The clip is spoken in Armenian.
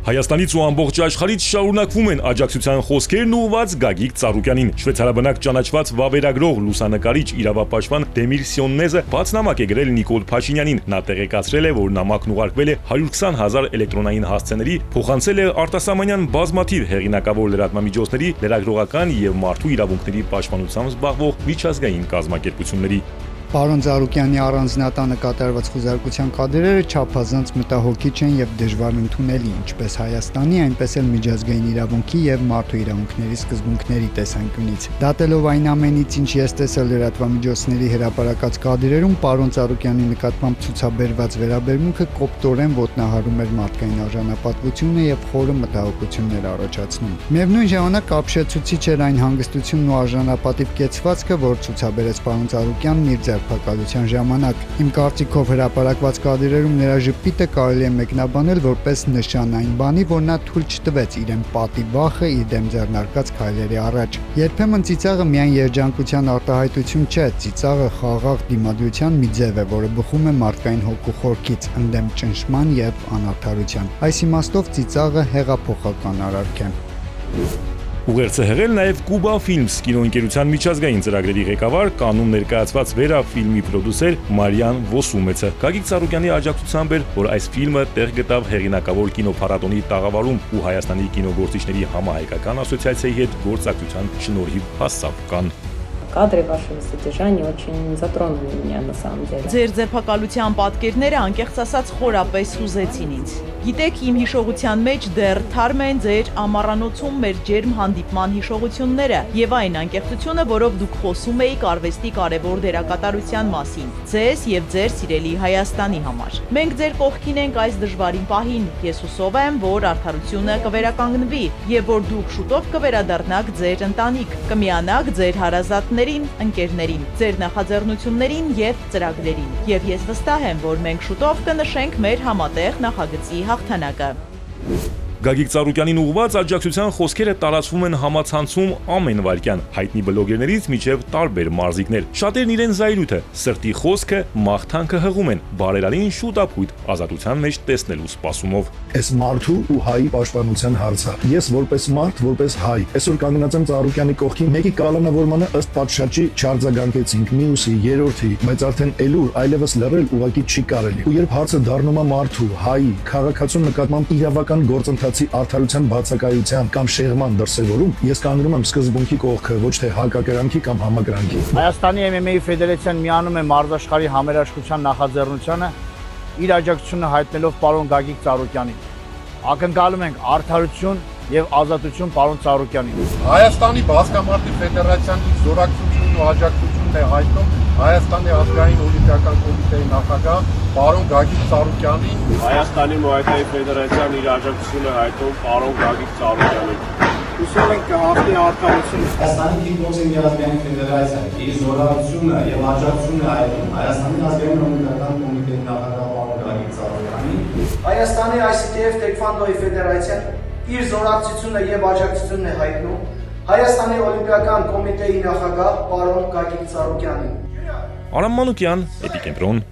Հայաստանից ու ամբողջ աշխարհից շարունակվում են աջակցության խոսքերն ուղղված Գագիկ Ծառուկյանին։ Շվեյցարաբնակ ճանաչված վավերագրող լուսանկարիչ իրավապաշտպան Դեմիր Սյոննեզը բացնամակ է գրել Նիկոլ Փաշինյանին։ Նա տեղեկացրել է, որ նամակն ուղարկվել է 120,000 էլեկտրոնային հասցեների, փոխանցել է արտասահմանյան բազմաթիվ հեղինակավոր լրատվամիջոցների, լրագրողական եւ մարդու իրավունքների պաշտպանությամբ զբաղվող միջազգային կազմակերպությունների։ Պարոն Ծառուկյանի առանձնատանը կատարված խուզարկության կադրերը չափազանց մտահոգիչ են եւ դժվար ընդունելի, ինչպես Հայաստանի, այնպես էլ միջազգային իրավունքի եւ մարդու իրավունքների սկզբունքների տեսանկյունից։ Դատելով այն ամենից, ինչ ես տեսել լրատվամիջոցների հրապարակած կադրերում, պարոն Ծառուկյանի նկատմամբ ցուցաբերված վերաբերմունքը կոպտորեն ոտնահարում էր մարդկային արժանապատվությունը եւ խորը մտահոգություններ առաջացնում։ Միևնույն ժամանակ ապշեցուցիչ էր այն հանգստությունն ու արժանապատիվ կեցվածքը, որ ցուցաբերեց պարոն Ծառուկյանն իր ձերբակալության ժամանակ։ Իմ կարծիքով հրապարակված կադրերում նրա ժպիտը կարելի է մեկնաբանել որպես նշան այն բանի, որ նա թույլ չտվեց իրեն պատի վախը իր դեմ ձեռնարկած քայլերի առաջ։ Երբեմն ծիծաղը միայն երջանկության արտահայտություն չէ, ծիծաղը խաղաղ դիմադրության մի ձև է, որը բխում է մարդկային հոգու խորքից, ընդդեմ ճնշման եւ անարդարության։ Այս իմաստով ծիծաղը հեղափոխական արարք է։ Ուղերձը հղել նաև Կուբա Ֆիլմս կինոընկերության միջազգային ծրագրերի ղեկավար, կանոն ներկայացված Վերա ֆիլմի պրոդյուսեր Մարիան Վոսումեցը։ Գագիկ Ծառուկյանի աջակցությամբ էր, որ այս ֆիլմը տեղ գտավ հեղինակավոր կինոփառատոնի տաղավարում ու Հայաստանի կինոգործիչների համահայկական ասոցիացիայի հետ գործակցության շնորհիվ հասավ կան։ Кадры вашего содержания очень затронули меня на самом деле. Ձեր ձերբակալության պատկերները անկեղծ ասած խորապես հուզեցին ինձ։ Գիտեք, իմ հիշողության մեջ դեռ թարմ են ձեր ամառանոցում մեր ջերմ հանդիպման հիշողությունները եւ այն անկեղծությունը, որով դուք խոսում էիք արվեստի կարևոր դերակատարության մասին, ձեզ եւ ձեր սիրելի Հայաստանի համար։ Մենք ձեր կողքին ենք այս դժվարին պահին։ Ես հուսով եմ, որ արդարությունը կվերականգնվի եւ որ դուք շուտով կվերադառնաք ձեր ընտանիք, կմիանաք ձեր հարազատներին, ընկերներին, ձեր նախաձեռնություններին եւ ծրագրերին։ Եվ ես վստահ եմ, որ մենք շուտով կնշենք մեր համատեղ նախագծի հաղթանակը։ Գագիկ Ծառուկյանին ուղղված աջակցության խոսքերը տարածվում են համացանցում ամեն վայրկյան, հայտնի բլոգերներից մինչև տարբեր մարզիկներ։ Շատերն իրեն զայրույթը, սրտի խոսքը, մաղթանքը հղում են, բարերարին շուտապույտ ազատության մեջ տեսնելու սպասումով։ Այս մարդու ու հայի պաշտպանության հարցը։ Ես որպես մարդ, որպես հայ, այսօր կանգնած եմ Ծառուկյանի կողքին, մեկի կալանավորմանը ըստ պատշաճի չարձագանքեցինք, մյուսի, երրորդի, բայց արդեն էլուր այլևս լռել ուղղակի չի կարելի։ Ու երբ հարցը դառնում է մարդու, հայի, քաղաքացու նկատմամբ իրավական գործընթացի արդարության բացակայության կամ շեղման դրսևորում, ես կանգնում եմ սկզբունքի կողքը, ոչ թե հակակրանքի կամ համակրանքի։ Հայաստանի MMA ֆեդերացիան միանում է մարզաշխարհի համերաշխության նախաձեռնությանը իր աջակցությունը հայտնելով պարոն Գագիկ Ծառուկյանին։ Ակնկալում ենք արդարություն եւ ազատություն պարոն Ծառուկյանին։ Հայաստանի բասկետբոլի ֆեդերացիան իր զորակցությունն ու աջակցությունն է հայտնում Հայաստանի ազգային օլիմպիական կոմիտեի նախագահ պարոն Գագիկ Ծառուկյանին։ Հայաստանի Մուայթայի ֆեդերացիան իր աջակցությունը հայտնում պարոն Գագիկ Ծառուկյանին։ Հուսով ենք կհաղթի արդարությունը։ Հայաստանի կիկբոքսինգ ազգային ֆեդերացիան իր զորակցությունը եւ աջակցությունը հայտնում Հայաստանի ազգային օլիմպիական կոմիտեի նախագահ պարոն Գագիկ Ծառուկյանին։ Հայաստանի ICTF Տեքվանդոյի ֆեդերացիան իր զորակցությունը եւ աջակցությունն է հայտնում Հայաստանի օլիմպիական կոմիտեի նախագահ պարոն Գագիկ Ծառուկյանին։ Արամ Մանուկյան, Էպիկենտրոն